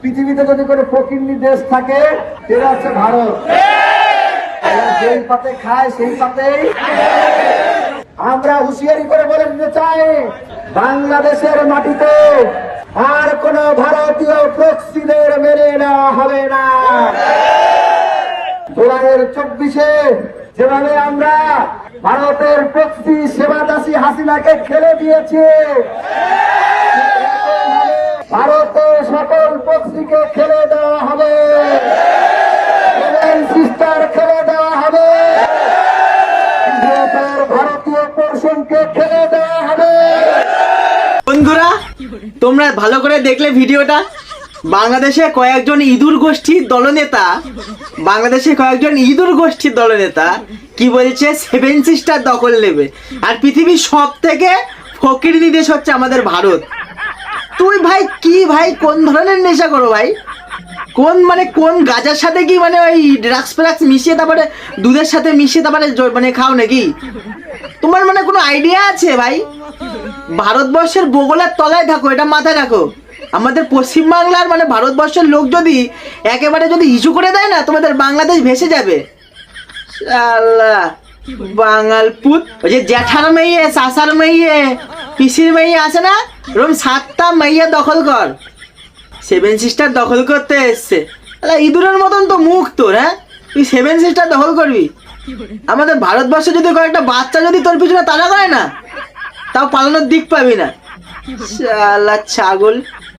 পৃথিবীতে যদি কোনো ফকিন্নি দেশ থাকে সেটা হচ্ছে ভারত। যেই পাতে খায় সেই পাতেই আমরা হুঁশিয়ারি করে বলে দিতে চাই, বাংলাদেশের মাটিতে আর কোন ভারতীয় প্রক্সিদের মেনে নেওয়া হবে না। 2024-এ যেভাবে আমরা ভারতের প্রক্সি সেবাদাসী হাসিনাকে খেলে দিয়েছি, ভারতের সকল প্রক্সিকে খেলে দেওয়া হবে, সিস্টার খেলে দেওয়া হবে, ভারতীয় পোর্শনকে খেলে দেওয়া হবে। বন্ধুরা, তোমরা ভালো করে দেখলে ভিডিওটা, বাংলাদেশে কয়েকজন ইঁদুর গোষ্ঠীর দলনেতা কি বলছে, 7 সিস্টার দখল নেবে, আর পৃথিবীর সব থেকে ফকিরনি দেশ হচ্ছে আমাদের ভারত। তুই ভাই কি ভাই কোন ধরনের নেশা করো ভাই? কোন গাজার সাথে কি ওই ড্রাগস ফ্রাগস মিশিয়ে তারপরে দুধের সাথে মিশিয়ে তারপরে খাও নাকি? তোমার কোনো আইডিয়া আছে ভাই? ভারতবর্ষের ভূগোলের তলায় থাকো, এটা মাথায় রাখো। আমাদের পশ্চিমবাংলার ভারতবর্ষের লোক যদি একেবারে ইস্যু করে দেয় না, তোমাদের বাংলাদেশ ভেসে যাবে। আল্লাহ বাঙালপুত, ওই যে জ্যাঠার মেয়ে, শাসার মেয়ে, পিসির মেয়ে আছে না, এরকম 7টা মেয়ে দখল কর। 7 সিস্টার দখল করতে এসছে। ইঁদুরের মতন তো মুখ তোর, হ্যাঁ? তুই 7 সিস্টার দখল করবি? আমাদের ভারতবর্ষে যদি কয়েকটা বাচ্চা যদি তোর পিছনে তাড়া করে না, তাও পালানোর দিক পাবি না। শালা ছাগল।